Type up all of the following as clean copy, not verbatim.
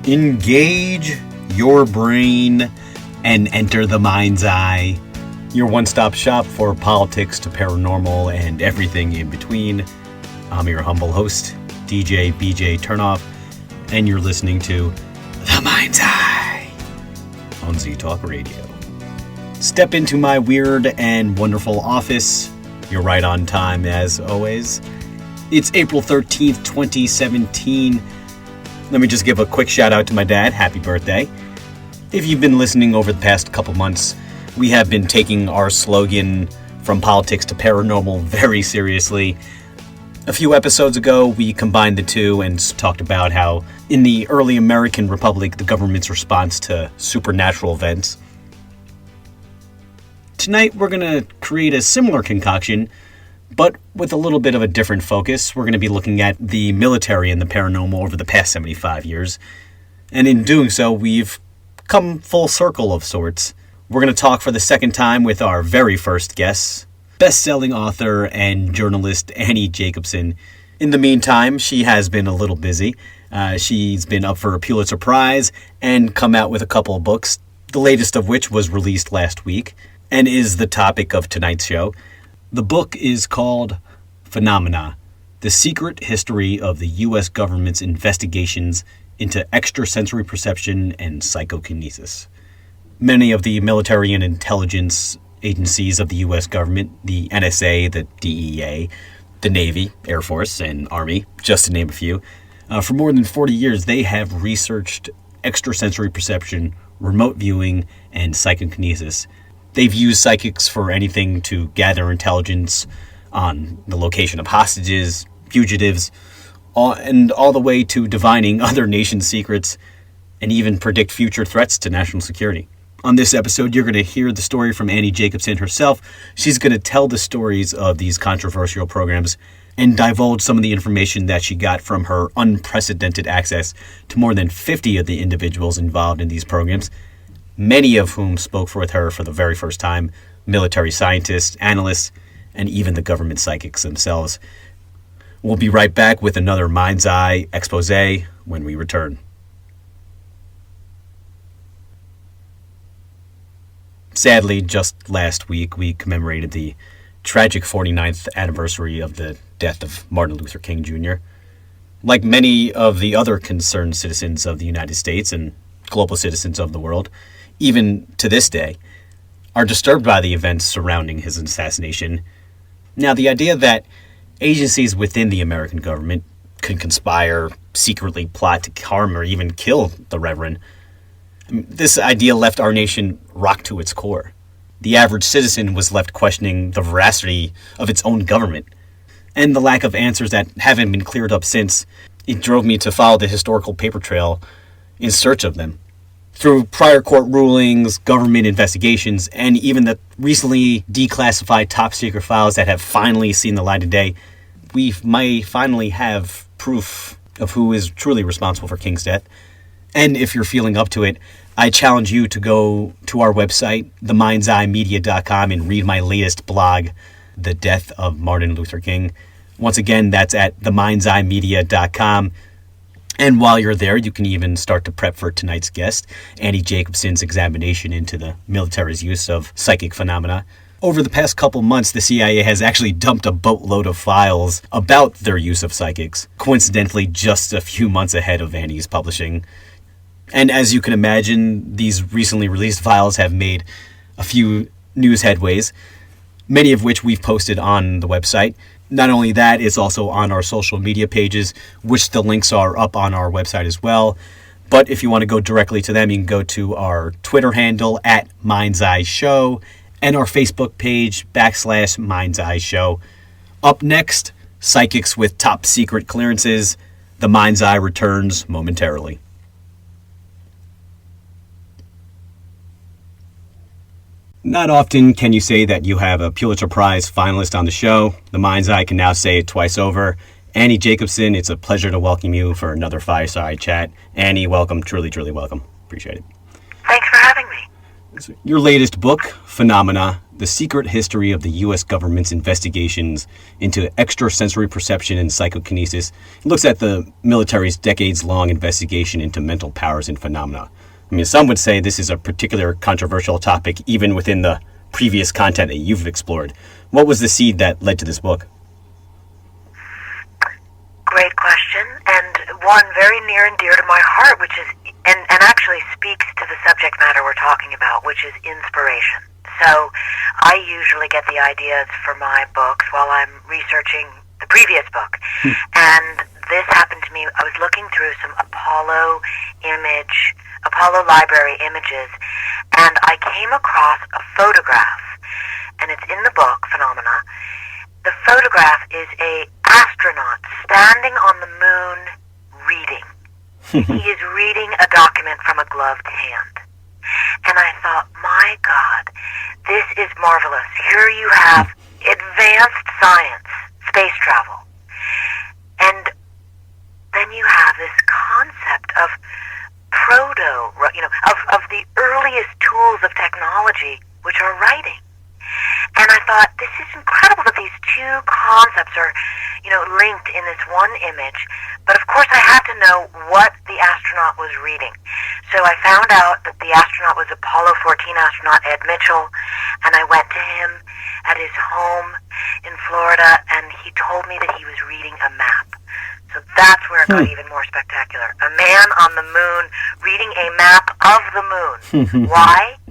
Engage your brain and enter the mind's eye. Your one-stop shop for politics to paranormal and everything in between. I'm your humble host, DJ BJ Turnoff, and you're listening to The Mind's Eye on Z Talk Radio. Step into my weird and wonderful office. You're right on time as always. It's April 13th, 2017. Let me just give a quick shout out to my dad. Happy birthday. If you've been listening over the past couple months, we have been taking our slogan from politics to paranormal very seriously. A few episodes ago, we combined the two and talked about how in the early American Republic, the government's response to supernatural events. Tonight, we're going to create a similar concoction, but with a little bit of a different focus. We're going to be looking at the military and the paranormal over the past 75 years. And in doing so, we've come full circle of sorts. We're going to talk for the second time with our very first guest, best-selling author and journalist Annie Jacobsen. In the meantime, she has been a little busy. She's been up for a Pulitzer Prize and come out with a couple of books, the latest of which was released last week and is the topic of tonight's show. The book is called Phenomena: The Secret History of the U.S. Government's Investigations into Extrasensory Perception and Psychokinesis. Many of the military and intelligence agencies of the U.S. government, the NSA, the DEA, the Navy, Air Force, and Army, just to name a few, for more than 40 years, they have researched extrasensory perception, remote viewing, and psychokinesis. They've used psychics for anything to gather intelligence on the location of hostages, fugitives, and all the way to divining other nations' secrets and even predict future threats to national security. On this episode, you're going to hear the story from Annie Jacobsen herself. She's going to tell the stories of these controversial programs and divulge some of the information that she got from her unprecedented access to more than 50 of the individuals involved in these programs, many of whom spoke with her for the very first time, military scientists, analysts, and even the government psychics themselves. We'll be right back with another Mind's Eye expose when we return. Sadly, just last week, we commemorated the tragic 49th anniversary of the death of Martin Luther King Jr. Like many of the other concerned citizens of the United States and global citizens of the world, even to this day, are disturbed by the events surrounding his assassination. Now, the idea that agencies within the American government could conspire, secretly plot to harm or even kill the Reverend, this idea left our nation rocked to its core. The average citizen was left questioning the veracity of its own government, and the lack of answers that haven't been cleared up since. It drove me to follow the historical paper trail in search of them. Through prior court rulings, government investigations, and even the recently declassified top secret files that have finally seen the light of day, we might finally have proof of who is truly responsible for King's death. And if you're feeling up to it, I challenge you to go to our website, themindseyemedia.com, and read my latest blog, The Death of Martin Luther King. Once again, that's at themindseyemedia.com. And while you're there, you can even start to prep for tonight's guest, Annie Jacobsen's examination into the military's use of psychic phenomena. Over the past couple months, the CIA has actually dumped a boatload of files about their use of psychics, coincidentally just a few months ahead of Annie's publishing. And as you can imagine, these recently released files have made a few news headways, many of which we've posted on the website. Not only that, it's also on our social media pages, which the links are up on our website as well. But if you want to go directly to them, you can go to our Twitter handle at Mind's Eye Show and our Facebook page /Mind's Eye Show. Up next, psychics with top secret clearances. The Mind's Eye returns momentarily. Not often can you say that you have a Pulitzer Prize finalist on the show. The Mind's Eye can now say it twice over. Annie Jacobsen, it's a pleasure to welcome you for another fireside chat. Annie, welcome. Truly, truly welcome. Appreciate it. Thanks for having me. Your latest book, Phenomena, The Secret History of the U.S. Government's Investigations into Extrasensory Perception and Psychokinesis. It looks at the military's decades-long investigation into mental powers and phenomena. I mean, some would say this is a particular controversial topic, even within the previous content that you've explored. What was the seed that led to this book? Great question, and one very near and dear to my heart, which is, and actually speaks to the subject matter we're talking about, which is inspiration. So I usually get the ideas for my books while I'm researching the previous book. And this happened to me. I was looking through some Apollo library images, and I came across a photograph, and it's in the book, Phenomena. The photograph is a astronaut standing on the moon reading. He is reading a document from a gloved hand. And I thought, my God, this is marvelous. Here you have advanced science, space travel. And then you have this concept of of the earliest tools of technology, which are writing. And I thought, this is incredible that these two concepts are, linked in this one image. But of course I had to know what the astronaut was reading. So I found out that the astronaut was Apollo 14 astronaut Ed Mitchell, and I went to him at his home in Florida, and he told me that he was reading a map. So that's where it got even more spectacular. A man on the moon reading a map of the moon. Why?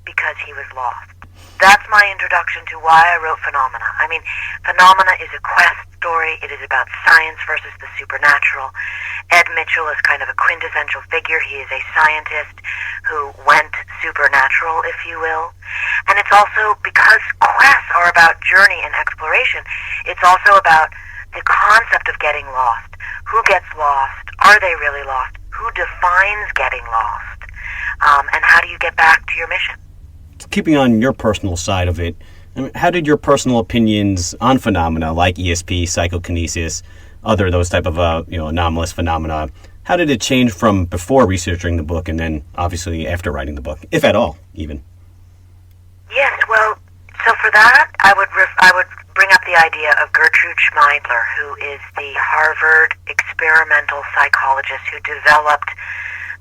Because he was lost. That's my introduction to why I wrote Phenomena. I mean, Phenomena is a quest story. It is about science versus the supernatural. Ed Mitchell is kind of a quintessential figure. He is a scientist who went supernatural, if you will. And it's also, because quests are about journey and exploration, it's also about the concept of getting lost. Who gets lost? Are they really lost? Who defines getting lost? And how do you get back to your mission? Keeping on your personal side of it, how did your personal opinions on phenomena like ESP, psychokinesis, other those type of anomalous phenomena, how did it change from before researching the book and then obviously after writing the book, if at all, even? Yes, well, so for that, I would bring up the idea of Gertrude Schmeidler, who is the Harvard experimental psychologist who developed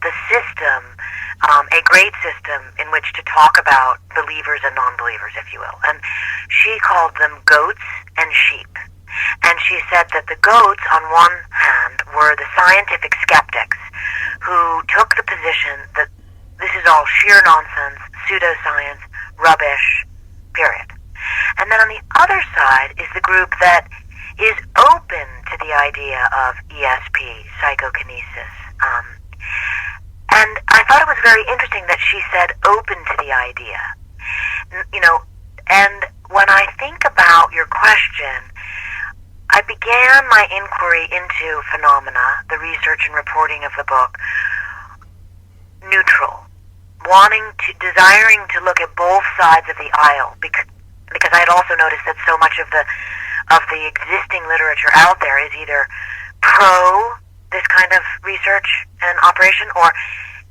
the system, a great system in which to talk about believers and non-believers, if you will. And she called them goats and sheep. And she said that the goats, on one hand, were the scientific skeptics who took the position that this is all sheer nonsense, pseudoscience, rubbish, period. And then on the other side is the group that is open to the idea of ESP, psychokinesis. And I thought it was very interesting that she said open to the idea. And when I think about your question, I began my inquiry into phenomena, the research and reporting of the book, neutral, desiring to look at both sides of the aisle, because I had also noticed that so much of the existing literature out there is either pro this kind of research and operation or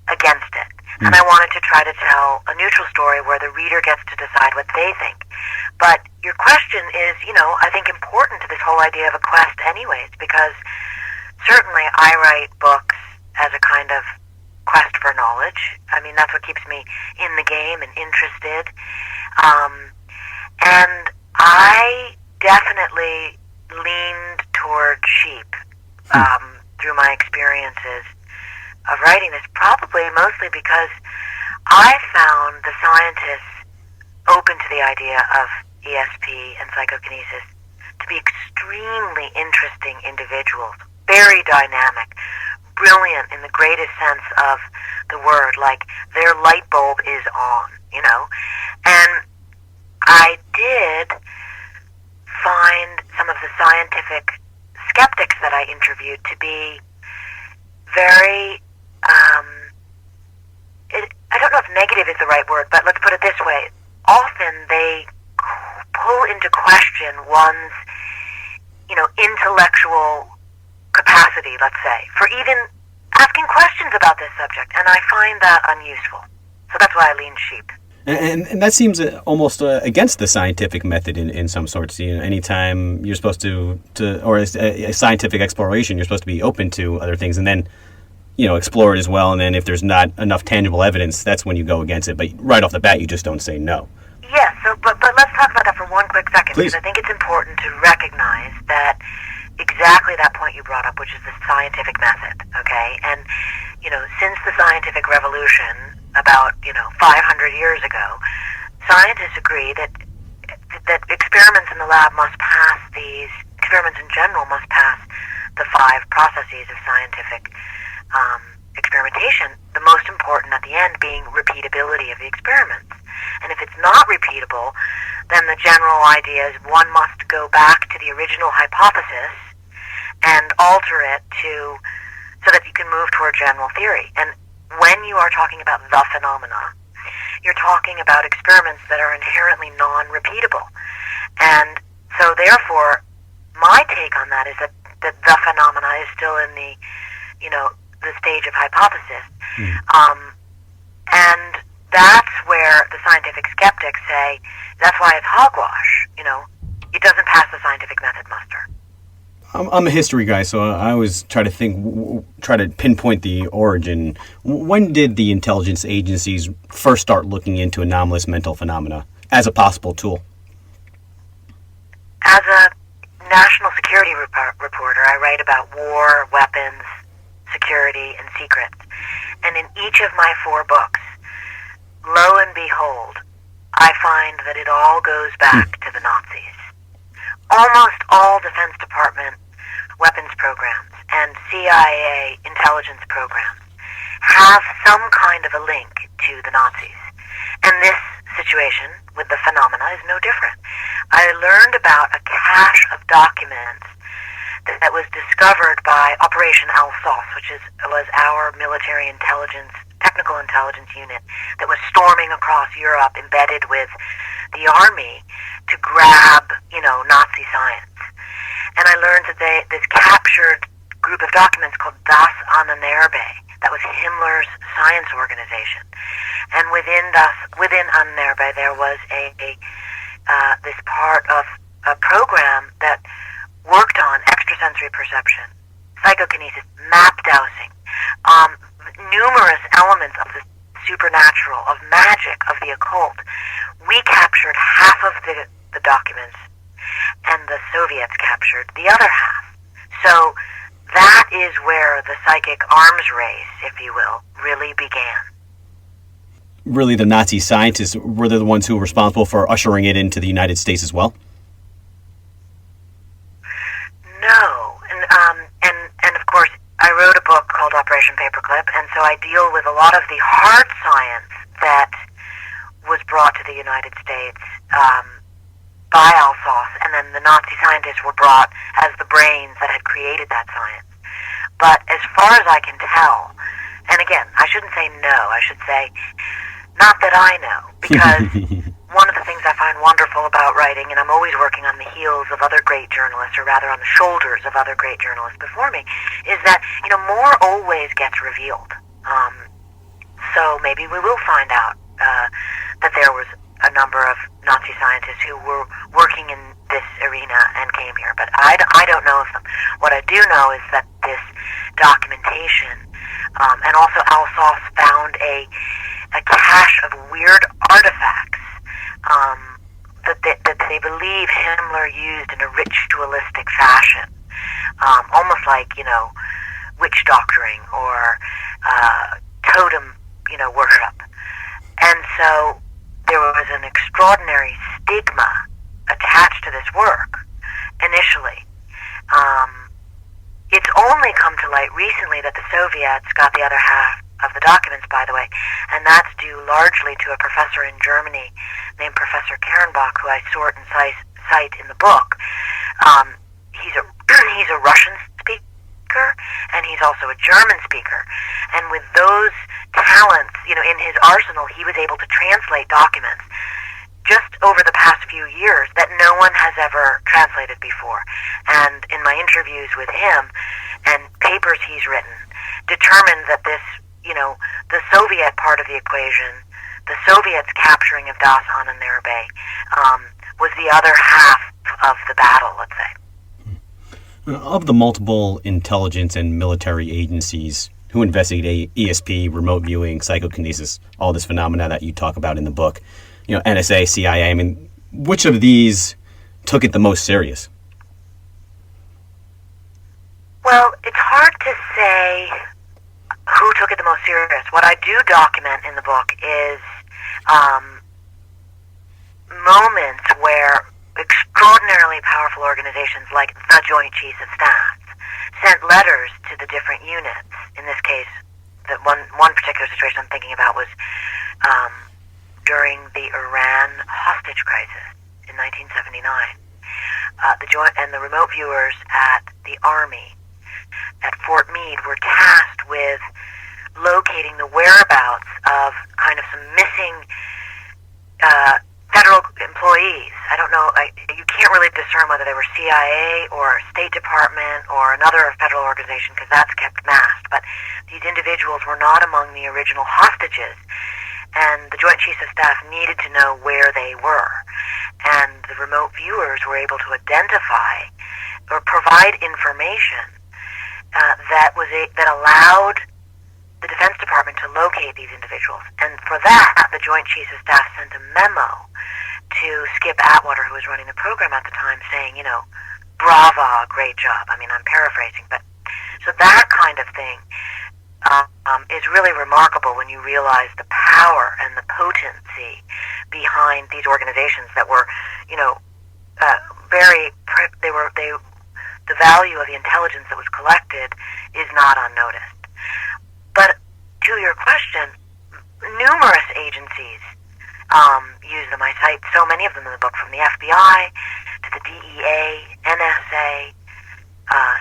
against it. And I wanted to try to tell a neutral story where the reader gets to decide what they think. But your question is, I think important to this whole idea of a quest anyways, because certainly I write books as a kind of quest for knowledge. I mean, that's what keeps me in the game and interested. And I definitely leaned toward sheep through my experiences of writing this, probably mostly because I found the scientists open to the idea of ESP and psychokinesis to be extremely interesting individuals, very dynamic, brilliant in the greatest sense of the word, like their light bulb is on, And I did find some of the scientific skeptics that I interviewed to be very, I don't know if negative is the right word, but let's put it this way. Often they pull into question one's, intellectual capacity, let's say, for even asking questions about this subject, and I find that unuseful. So that's why I lean sheep. And that seems almost against the scientific method in some sorts. Anytime you're supposed to or a scientific exploration, you're supposed to be open to other things, and then explore it as well. And then if there's not enough tangible evidence, that's when you go against it. But right off the bat, you just don't say no. Yeah. So, but let's talk about that for one quick second, Please. because I think it's important to recognize that exactly that point you brought up, which is the scientific method. Okay, and since the scientific revolution about 500 years ago, scientists agree that experiments in the lab must pass experiments in general must pass the 5 processes of scientific experimentation, the most important at the end being repeatability of the experiments. And if it's not repeatable, then the general idea is one must go back to the original hypothesis and alter it so that you can move toward general theory. And when you are talking about the phenomena, you're talking about experiments that are inherently non-repeatable. And so therefore, my take on that is that the phenomena is still in the stage of hypothesis. And that's where the scientific skeptics say, that's why it's hogwash. It doesn't pass the scientific method muster. I'm a history guy, so I always try to pinpoint the origin. When did the intelligence agencies first start looking into anomalous mental phenomena as a possible tool? As a national security reporter, I write about war, weapons, security, and secrets. And in each of my 4 books, lo and behold, I find that it all goes back to the Nazis. Almost all Defense Department weapons programs and C.I.A. intelligence programs have some kind of a link to the Nazis. And this situation with the phenomena is no different. I learned about a cache of documents that was discovered by Operation Alsace, which was our military intelligence, technical intelligence unit that was storming across Europe, embedded with the army to grab, Nazi science. And I learned that this captured group of documents called Das Ahnenerbe, that was Himmler's science organization. And within Ahnenerbe, there was this part of a program that worked on extrasensory perception, psychokinesis, map dowsing, numerous elements of the supernatural, of magic, of the occult. We captured half of the documents, and the Soviets captured the other half. So that is where the psychic arms race, if you will, really began. Really, the Nazi scientists were the ones who were responsible for ushering it into the United States as well? No. And of course, I wrote a book called Operation Paperclip, and so I deal with a lot of the hard science that was brought to the United States by Alsace, and then the Nazi scientists were brought as the brains that had created that science. But as far as I can tell, and again, I shouldn't say no, I should say not that I know, because one of the things I find wonderful about writing, and I'm always working on the heels of other great journalists, or rather on the shoulders of other great journalists before me, is that, more always gets revealed. So maybe we will find out that there was a number of Nazi scientists who were working in this arena and came here, but I don't know of them. What I do know is that this documentation, and also Alsace found a cache of weird artifacts that they believe Himmler used in a ritualistic fashion, almost like, witch doctoring or totem, worship. And so there was an extraordinary stigma attached to this work initially. It's only come to light recently that the Soviets got the other half of the documents, by the way, and that's due largely to a professor in Germany named Professor Kernbach, who I sort and cite in the book. He's a Russian speaker, and he's also a German speaker. And with those talents, in his arsenal, he was able to translate documents just over the past few years that no one has ever translated before. And in my interviews with him and papers he's written, determined that this, the Soviet part of the equation the Soviets' capturing of Das Ananderbe was the other half of the battle, let's say. Of the multiple intelligence and military agencies who investigate ESP, remote viewing, psychokinesis, all this phenomena that you talk about in the book, NSA, CIA, I mean, which of these took it the most serious? Well, it's hard to say who took it the most serious. What I do document in the book is moments where extraordinarily powerful organizations like the Joint Chiefs of Staff sent letters to the different units. In this case, the one particular situation I'm thinking about was during the Iran hostage crisis in 1979. The remote viewers at the Army at Fort Meade were tasked with locating the whereabouts of kind of some missing federal employees. I don't know, you can't really discern whether they were CIA or State Department or another federal organization because that's kept masked. But these individuals were not among the original hostages, and the Joint Chiefs of Staff needed to know where they were. And the remote viewers were able to identify or provide information that allowed the Defense Department to locate these individuals. And for that, the Joint Chiefs of Staff sent a memo to Skip Atwater, who was running the program at the time, saying, brava, great job. I mean, I'm paraphrasing, but so that kind of thing is really remarkable when you realize the power and the potency behind these organizations that were, the value of the intelligence that was collected is not unnoticed. But to your question, numerous agencies use them. I cite so many of them in the book, from the FBI to the DEA, NSA,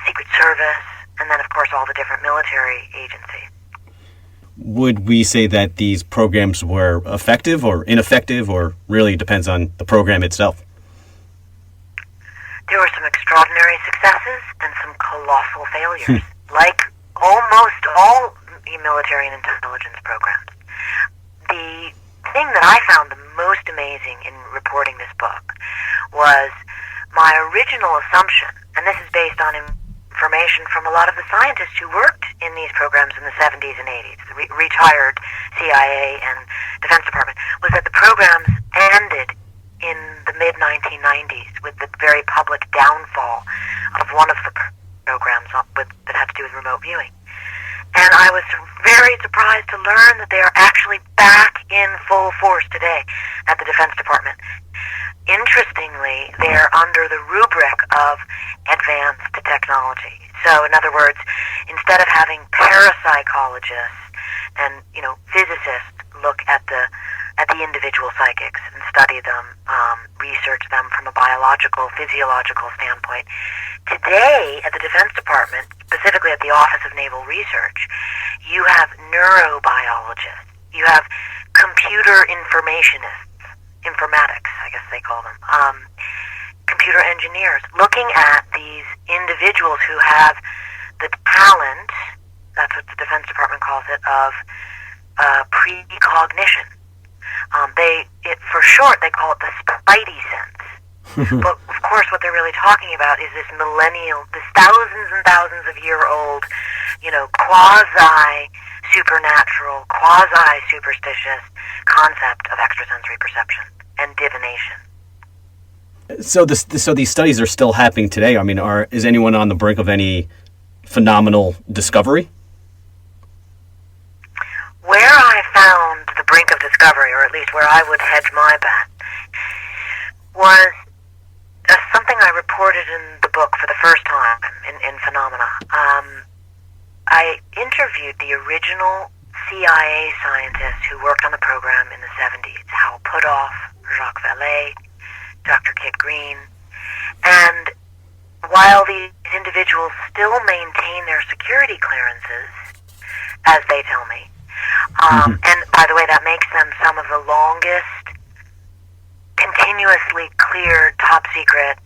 Secret Service, and then, of course, all the different military agencies. Would we say that these programs were effective or ineffective, or really depends on the program itself? There were some extraordinary successes and some colossal failures, like almost all military and intelligence programs. The thing that I found the most amazing in reporting this book was my original assumption, and this is based on information from a lot of the scientists who worked in these programs in the 70s and 80s, the retired C.I.A. and Defense Department, was that the programs ended in the mid-1990s with the very public downfall of one of the programs that had to do with remote viewing. And I was very surprised to learn that they are actually back in full force today at the Defense Department. Interestingly, they're under the rubric of advanced technology. So, in other words, instead of having parapsychologists and, physicists look at the individual psychics and study them, research them from a biological, physiological standpoint, today at the Defense Department, specifically at the Office of Naval Research, you have neurobiologists, you have computer informationists, informatics, I guess they call them, computer engineers, looking at these individuals who have the talent, that's what the Defense Department calls it, of precognition. For short, they call it the spidey sense. But, of course, what they're really talking about is this thousands and thousands of year old, quasi-supernatural, quasi-superstitious concept of extrasensory perception and divination. So these studies are still happening today. I mean, is anyone on the brink of any phenomenal discovery? Where I found the brink of discovery, or at least where I would hedge my bet, was something I reported in the book for the first time in Phenomena. I interviewed the original CIA scientists who worked on the program in the 70s, Hal Puthoff, Jacques Vallée, Dr. Kit Green, and while these individuals still maintain their security clearances, as they tell me, and by the way, that makes them some of the longest continuously cleared top secret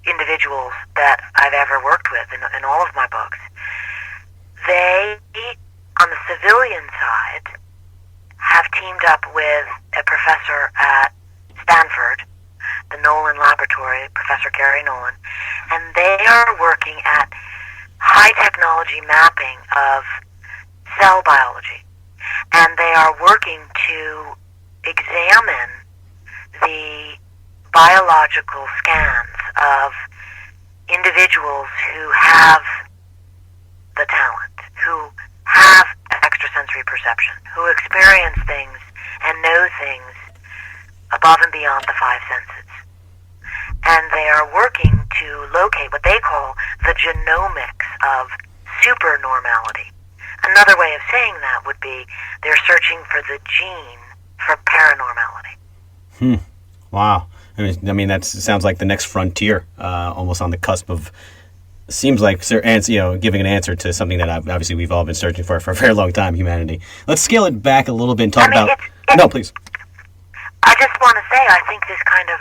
individuals that I've ever worked with in all of my books. They, on the civilian side, have teamed up with a professor at Stanford, the Nolan Laboratory, Professor Gary Nolan, and they are working at high technology mapping of cell biology. And they are working to examine the biological scans of individuals who have the talent, who have extrasensory perception, who experience things and know things above and beyond the five senses. And they are working to locate what they call the genomics of supernormality. Another way of saying that would be they're searching for the gene for paranormality. Wow. I mean, that sounds like the next frontier, almost on the cusp of. Seems like giving an answer to something that obviously we've all been searching for a very long time, humanity. Let's scale it back a little bit and talk about. No, please. I just want to say, I think this kind of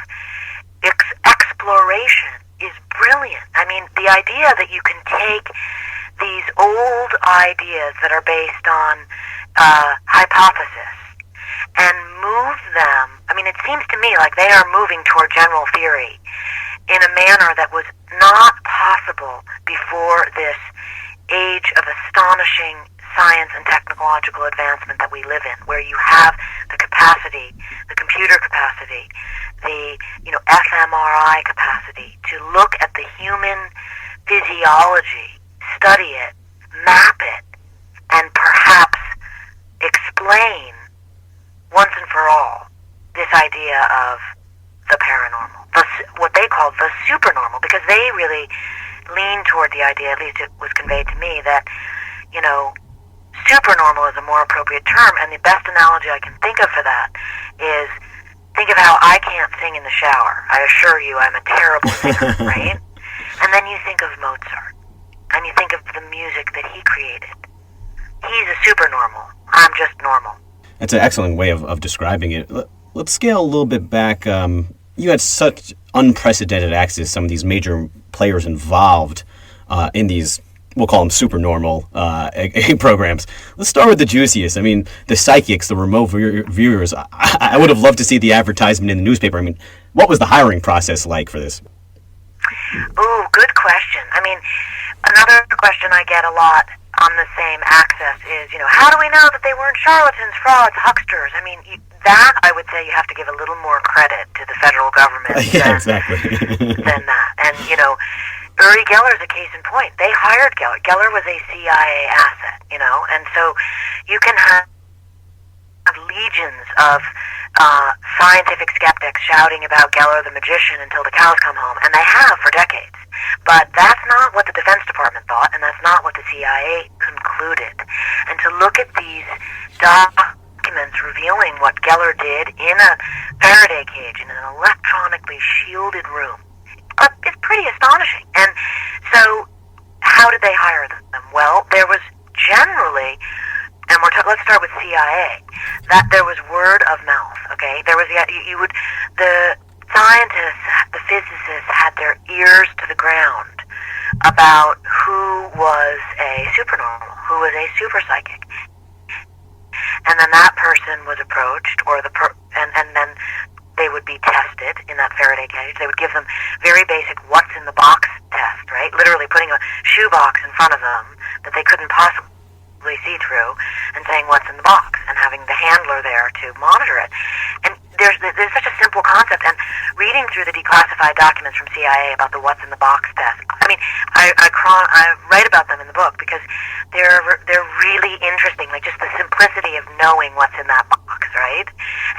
exploration is brilliant. I mean, the idea that you can take these old ideas that are based on hypothesis and move them. I mean, it seems to me like they are moving toward general theory in a manner that was not possible before this age of astonishing science and technological advancement that we live in, where you have the capacity, the computer capacity, the fMRI capacity to look at the human physiology, study it, map it, and perhaps explain once and for all this idea of the paranormal, what they call the supernormal, because they really lean toward the idea, at least it was conveyed to me, that, supernormal is a more appropriate term, and the best analogy I can think of for that is, think of how I can't sing in the shower. I assure you I'm a terrible singer, right? And then you think of Mozart, and you think of the music that he created. He's a supernormal. I'm just normal. That's an excellent way of describing it. Let's scale a little bit back. You had such unprecedented access to some of these major players involved in these, we'll call them supernormal programs. Let's start with the juiciest. I mean, the psychics, the remote viewers. I would have loved to see the advertisement in the newspaper. I mean, what was the hiring process like for this? Ooh, good question. I mean, another question I get a lot on the same axis is, how do we know that they weren't charlatans, frauds, hucksters? I mean, that I would say you have to give a little more credit to the federal government than that. And, Uri Geller is a case in point. They hired Geller. Geller was a CIA asset, and so you can have legions of scientific skeptics shouting about Geller the magician until the cows come home, and they have for decades. But that's not what the Defense Department thought, and that's not what the CIA concluded. And to look at these documents revealing what Geller did in a Faraday cage in an electronically shielded room, it's pretty astonishing. And so, how did they hire them? Well, there was generally, and let's start with CIA, that there was word of mouth, okay? There was, the scientists, the physicists had their ears to the ground about who was a supernormal, who was a super psychic. And then that person was approached, and then they would be tested in that Faraday cage. They would give them very basic what's in the box test, right? Literally putting a shoebox in front of them that they couldn't possibly see through and saying what's in the box and having the handler there to monitor it. And there's such a simple concept, and reading through the declassified documents from CIA about the what's in the box test, I mean, I write about them in the book because they're really interesting, like just the simplicity of knowing what's in that box, right?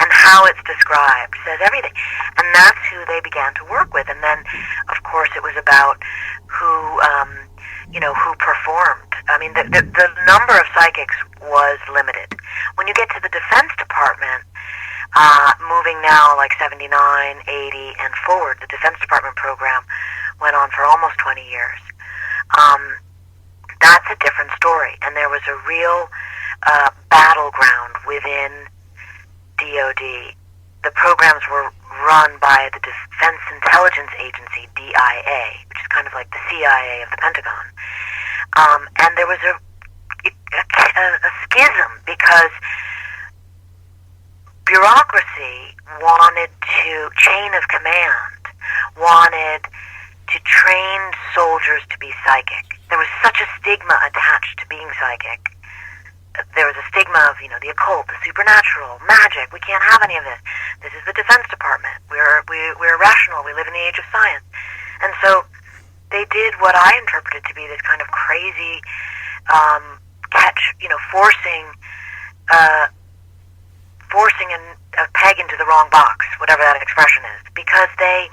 And how it's described says everything. And that's who they began to work with. And then, of course, it was about who performed. I mean, the number of psychics was limited. When you get to the Defense Department, moving now like 79, 80, and forward, the Defense Department program went on for almost 20 years. That's a different story. And there was a real battleground within DOD. The programs were run by the Defense Intelligence Agency, DIA, which is kind of like the CIA of the Pentagon. And there was a schism because bureaucracy wanted to, chain of command, wanted to train soldiers to be psychic. There was such a stigma attached to being psychic. There was a stigma of, the occult, the supernatural, magic. We can't have any of this. This is the Defense Department. We're rational. We live in the age of science. And so they did what I interpreted to be this kind of crazy forcing a peg into the wrong box, whatever that expression is, because they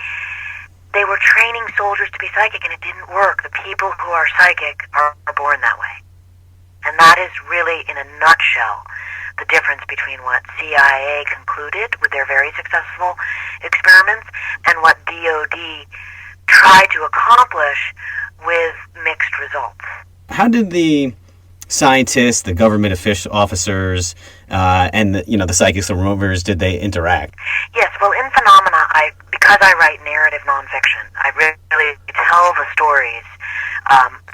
were training soldiers to be psychic, and it didn't work. The people who are psychic are born that way. And that is really, in a nutshell, the difference between what C.I.A. concluded with their very successful experiments and what DoD tried to accomplish with mixed results. How did the scientists, the government officers, and the psychics and rovers, did they interact? Yes, well, in Phenomena, because I write narrative nonfiction, I really tell the stories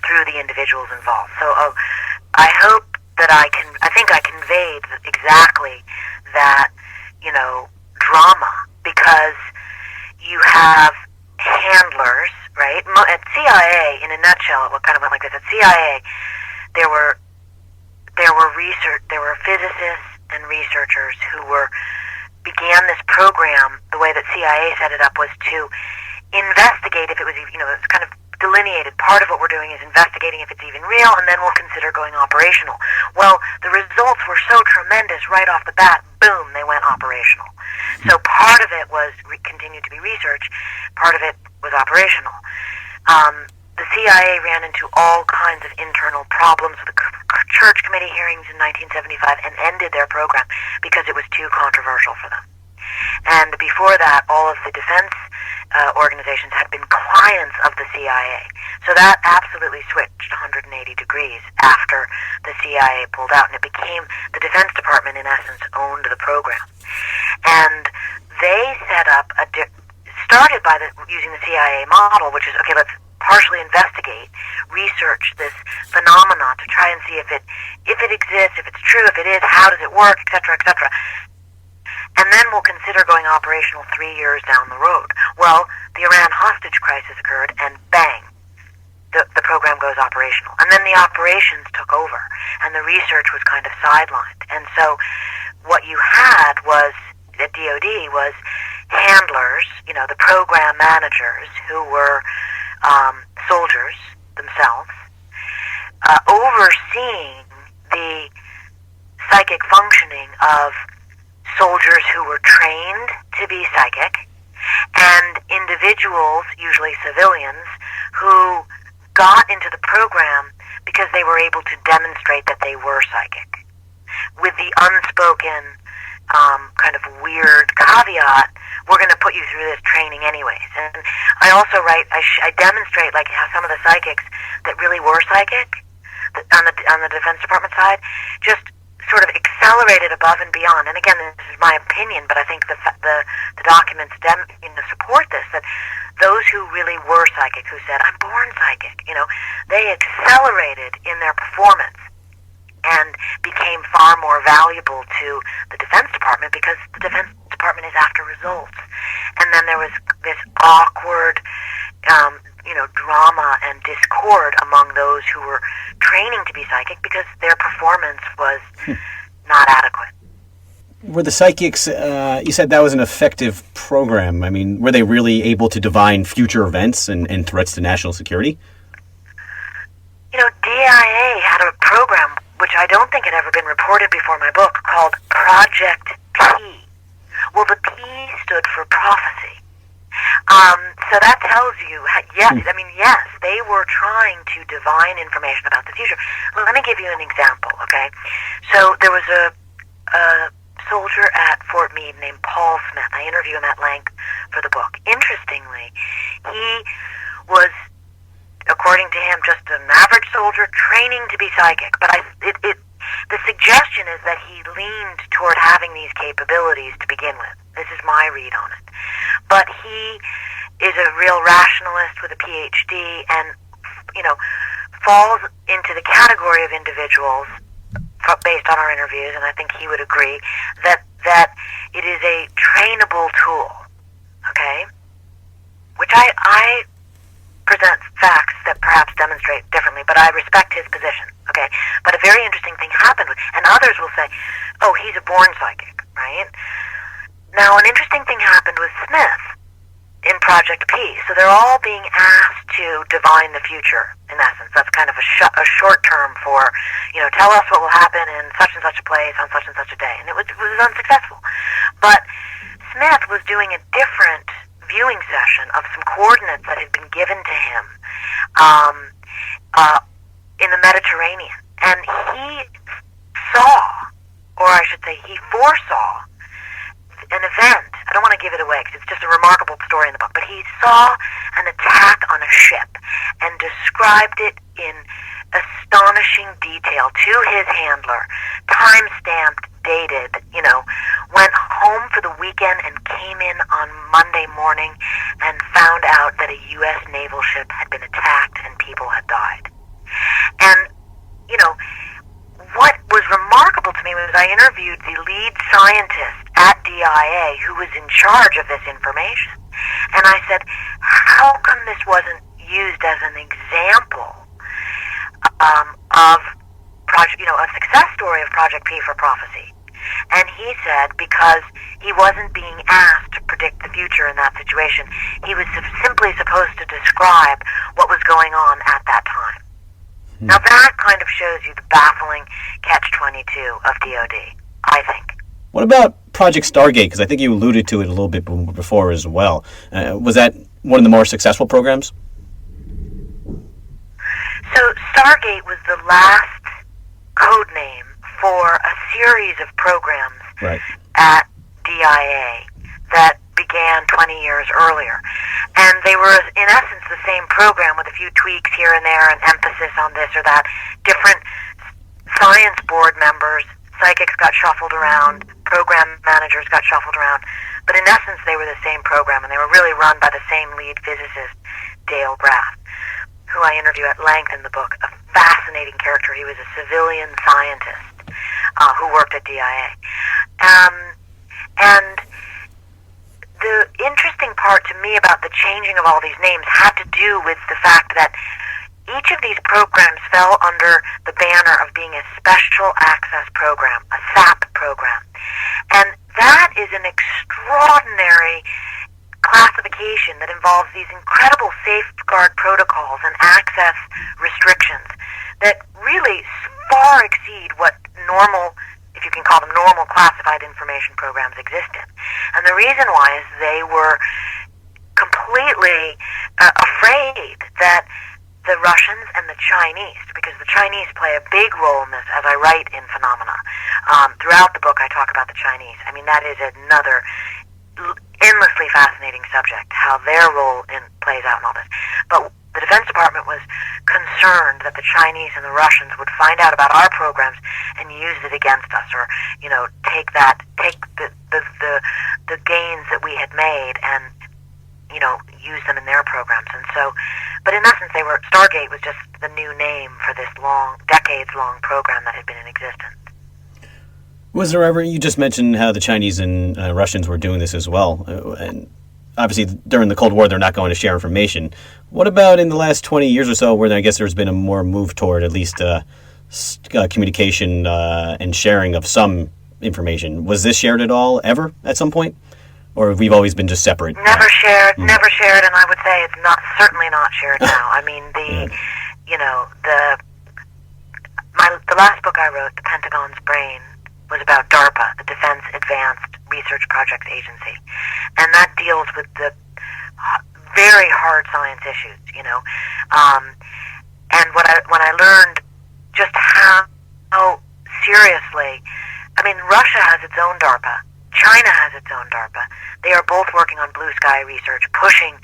through the individuals involved. So I hope that I think I conveyed exactly that, drama, because you have handlers, right? At C.I.A., in a nutshell, it kind of went like this. At C.I.A., there were physicists and researchers who began this program. The way that C.I.A. set it up was to investigate if it was, it's kind of delineated. Part of what we're doing is investigating if it's even real, and then we'll consider going operational. Well, the results were so tremendous right off the bat, boom, they went operational. So part of it was continued to be research, part of it was operational. The CIA ran into all kinds of internal problems with the church committee hearings in 1975 and ended their program because it was too controversial for them. And before that, all of the defense organizations had been clients of the CIA. So that absolutely switched 180 degrees after the CIA pulled out, and it became the Defense Department, in essence, owned the program. And they set up started by using the CIA model, which is, okay, let's partially investigate, research this phenomena to try and see if it exists, if it's true, if it is, how does it work, etc., etc. And then we'll consider going operational 3 years down the road. Well, the Iran hostage crisis occurred, and bang, the program goes operational. And then the operations took over, and the research was kind of sidelined. And so what you had was, at DoD, was handlers, the program managers who were soldiers themselves, overseeing the psychic functioning of soldiers who were trained to be psychic, and individuals, usually civilians, who got into the program because they were able to demonstrate that they were psychic, with the unspoken kind of weird caveat, we're going to put you through this training anyways. And I also write, I demonstrate like how some of the psychics that really were psychic on the Defense Department side just sort of accelerated above and beyond. And again, this is my opinion, but I think the documents support this, that those who really were psychic, who said, I'm born psychic, they accelerated in their performance and became far more valuable to the Defense Department because the Defense Department is after results. And then there was this awkward, drama and discord among those who were training to be psychic because their performance was not adequate. Were the psychics, you said that was an effective program. I mean, were they really able to divine future events and threats to national security? DIA had a program which I don't think had ever been reported before my book, called Project P. Well, the P stood for prophecy. So that tells you, yes, they were trying to divine information about the future. Well, let me give you an example, okay? So there was a soldier at Fort Meade named Paul Smith. I interview him at length for the book. Interestingly, he was, according to him, just an average soldier training to be psychic. But the suggestion is that he leaned toward having these capabilities to begin with. This is my read on it. But he is a real rationalist with a PhD and, falls into the category of individuals, based on our interviews, and I think he would agree, that that it is a trainable tool, okay? Which I present facts that perhaps demonstrate differently, but I respect his position, okay? But a very interesting thing happened, and others will say, oh, he's a born psychic, right? Now, an interesting thing happened with Smith in Project P. So they're all being asked to divine the future, in essence. That's kind of a short term for, tell us what will happen in such and such a place on such and such a day. And it was unsuccessful. But Smith was doing a different viewing session of some coordinates that had been given to him in the Mediterranean. And he saw, or I should say he foresaw, an event. I don't want to give it away because it's just a remarkable story in the book, but he saw an attack on a ship and described it in astonishing detail to his handler, time-stamped, dated, went home for the weekend and came in on Monday morning and found out that a U.S. naval ship had been attacked and people had died. And, what was remarkable to me was I interviewed the lead scientist at D.I.A. who was in charge of this information. And I said, how come this wasn't used as an example of a success story of Project P for prophecy? And he said because he wasn't being asked to predict the future in that situation. He was simply supposed to describe what was going on at that time. Now that kind of shows you the baffling catch-22 of DoD, I think. What about Project Stargate? Because I think you alluded to it a little bit before as well. Was that one of the more successful programs? So Stargate was the last code name for a series of programs at DIA that began 20 years earlier. And they were, in essence, the same program with a few tweaks here and there, an emphasis on this or that. Different science board members, psychics got shuffled around, program managers got shuffled around. But in essence, they were the same program, and they were really run by the same lead physicist, Dale Graff, who I interview at length in the book. A fascinating character. He was a civilian scientist who worked at DIA. And the interesting part to me about the changing of all these names had to do with the fact that each of these programs fell under the banner of being a special access program, a SAP program. And that is an extraordinary classification that involves these incredible safeguard protocols and access restrictions that really far exceed what normal, if you can call them normal, classified information programs exist in. And the reason why is they were completely afraid that the Russians and the Chinese, because the Chinese play a big role in this, as I write in Phenomena. Throughout the book I talk about the Chinese. I mean, that is another endlessly fascinating subject, how their role plays out in all this. But the Defense Department was concerned that the Chinese and the Russians would find out about our programs and use it against us, or take the gains that we had made and use them in their programs. And so, but in essence, Stargate was just the new name for this decades-long program that had been in existence. Was there ever, you just mentioned how the Chinese and Russians were doing this as well, and obviously during the Cold War they're not going to share information. What about in the last 20 years or so, where I guess there's been a more move toward at least communication and sharing of some information? Was this shared at all, ever, at some point? Or have we always been just separate? Never shared, and I would say it's certainly not shared now. I mean, the last book I wrote, The Pentagon's Brain, was about DARPA, the Defense Advanced Research Projects Agency. And that deals with the very hard science issues, and when I learned just how seriously, I mean, Russia has its own DARPA, China has its own DARPA. They are both working on blue sky research, pushing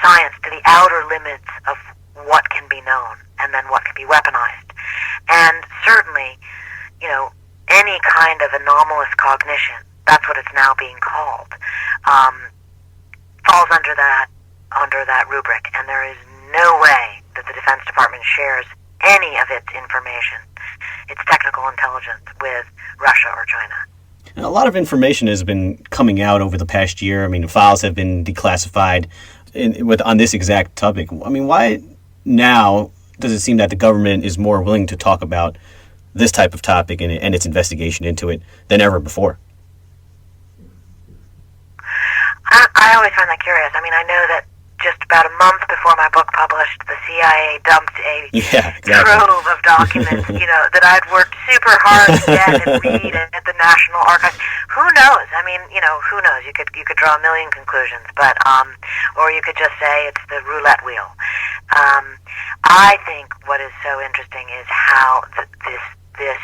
science to the outer limits of what can be known and then what can be weaponized. And certainly, any kind of anomalous cognition, that's what it's now being called, falls under that rubric. And there is no way that the Defense Department shares any of its information, its technical intelligence, with Russia or China. And a lot of information has been coming out over the past year. I mean, files have been declassified on this exact topic. I mean, why now does it seem that the government is more willing to talk about this type of topic and its investigation into it than ever before? I always find that curious. I mean, I know that just about a month before my book published, the CIA dumped a trove of documents, that I'd worked super hard to get and read at the National Archives. Who knows? I mean, who knows? You could draw a million conclusions, but or you could just say it's the roulette wheel. I think what is so interesting is how this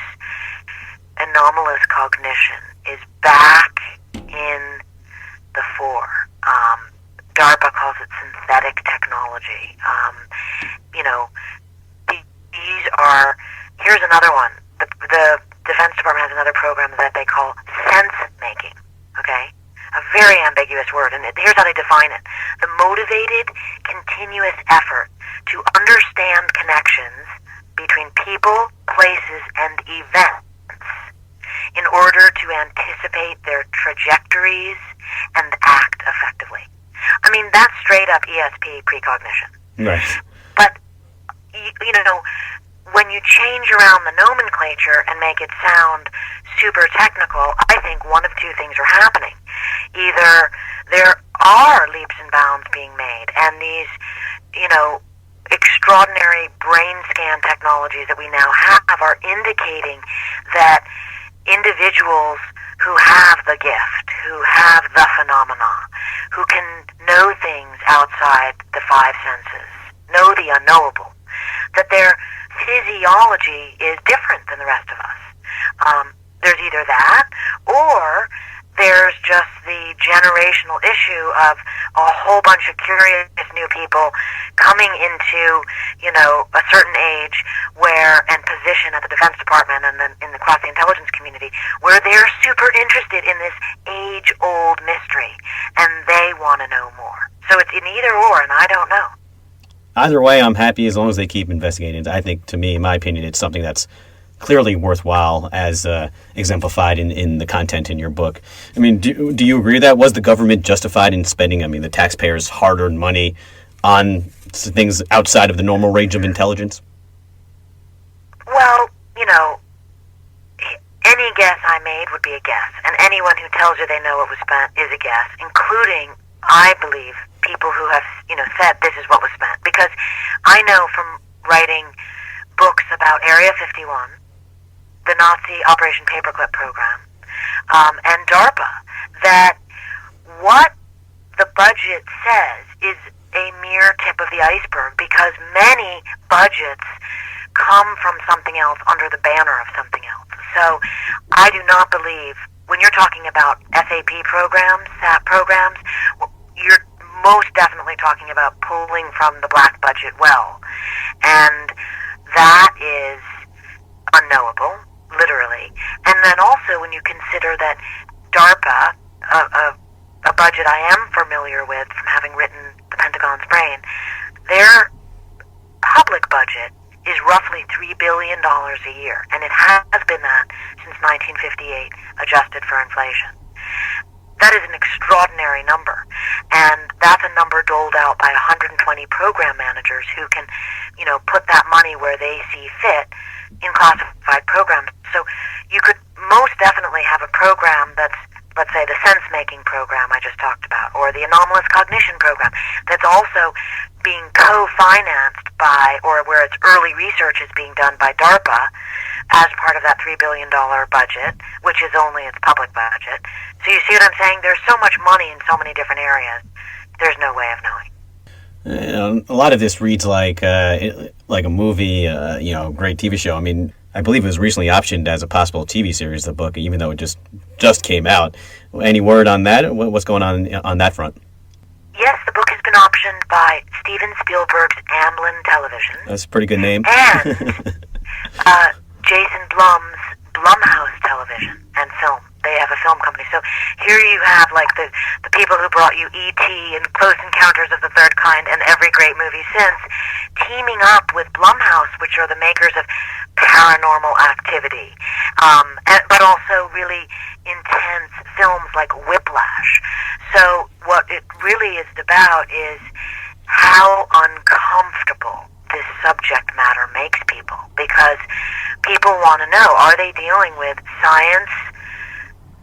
anomalous cognition is back in the fore. DARPA calls it synthetic technology. These are, here's another one. The Defense Department has another program that they call sense making, okay? A very ambiguous word, and here's how they define it. The motivated, continuous effort to understand connections between people, places, and events in order to anticipate their trajectories and act effectively. I mean, that's straight up ESP precognition. Right. But, when you change around the nomenclature and make it sound super technical, I think one of two things are happening. Either there are leaps and bounds being made, and these, extraordinary brain scan technologies that we now have are indicating that individuals who have the gift, who have the phenomena, who can know things outside the five senses, know the unknowable, that their physiology is different than the rest of us. There's either that, or there's just the generational issue of a whole bunch of curious new people coming into, a certain age and position at the Defense Department and then across the intelligence community where they're super interested in this age-old mystery and they want to know more. So it's in either or, and I don't know. Either way, I'm happy as long as they keep investigating. I think, to me, in my opinion, it's something that's clearly worthwhile, as exemplified in the content in your book. I mean, do you agree that was the government justified in spending, the taxpayers' hard-earned money on things outside of the normal range of intelligence? Well, any guess I made would be a guess, and anyone who tells you they know what was spent is a guess, including, I believe, people who have, said this is what was spent. Because I know from writing books about Area 51, the Nazi Operation Paperclip program, and DARPA, that what the budget says is a mere tip of the iceberg, because many budgets come from something else under the banner of something else. So I do not believe, when you're talking about SAP programs, SAP programs, you're most definitely talking about pulling from the black budget well. And that is unknowable, literally. And then also when you consider that DARPA, a budget I am familiar with from having written The Pentagon's Brain, their public budget is roughly $3 billion a year, and it has been that since 1958, adjusted for inflation. That is an extraordinary number, and that's a number doled out by 120 program managers who can, put that money where they see fit in classified programs. So you could most definitely have a program that's, let's say, the sense-making program I just talked about, or the anomalous cognition program, that's also being co-financed by, or where its early research is being done by DARPA as part of that $3 billion budget, which is only its public budget. So you see what I'm saying? There's so much money in so many different areas. There's no way of knowing. A lot of this reads like a movie, great TV show. I mean, I believe it was recently optioned as a possible TV series, the book, even though it just came out. Any word on that? What's going on that front? Yes, the book has been optioned by Steven Spielberg's Amblin Television. That's a pretty good name. And Jason Blum's Blumhouse Television and Film. They have a film company. So here you have the people who brought you E.T. and Close Encounters of the Third Kind and every great movie since, teaming up with Blumhouse, which are the makers of Paranormal Activity, but also really intense films like Whiplash. So what it really is about is how uncomfortable this subject matter makes people, because people want to know, are they dealing with science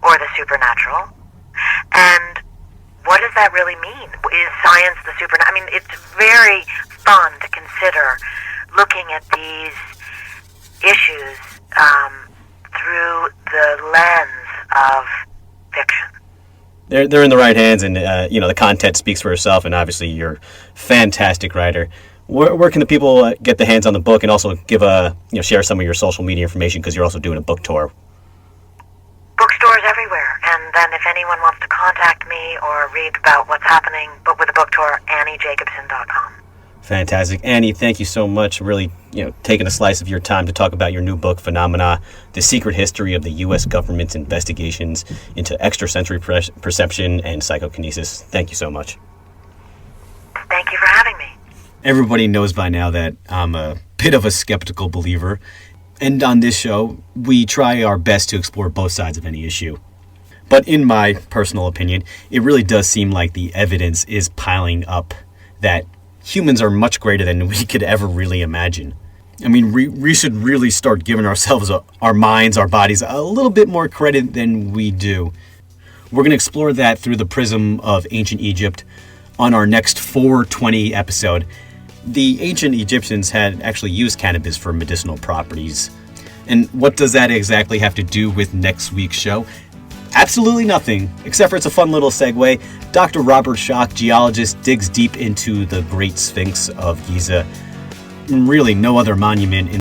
or the supernatural? And what does that really mean? Is science the supernatural? I mean, it's very fun to consider looking at these issues through the lens of fiction. They're in the right hands, and the content speaks for itself. And obviously, you're a fantastic writer. Where can the people get the hands on the book, and also give share some of your social media information, because you're also doing a book tour? Bookstores everywhere, and then if anyone wants to contact me or read about what's happening, but with the book tour, AnnieJacobsen.com. Fantastic. Annie, thank you so much. Really, taking a slice of your time to talk about your new book, Phenomena, The Secret History of the U.S. Government's Investigations into Extrasensory Perception and Psychokinesis. Thank you so much. Thank you for having me. Everybody knows by now that I'm a bit of a skeptical believer. And on this show, we try our best to explore both sides of any issue. But in my personal opinion, it really does seem like the evidence is piling up that humans are much greater than we could ever really imagine. I mean, we should really start giving ourselves, our minds, our bodies, a little bit more credit than we do. We're going to explore that through the prism of ancient Egypt on our next 420 episode. The ancient Egyptians had actually used cannabis for medicinal properties. And what does that exactly have to do with next week's show? Absolutely nothing, except for it's a fun little segue. Dr. Robert Schoch, geologist, digs deep into the Great Sphinx of Giza. Really, no other monument in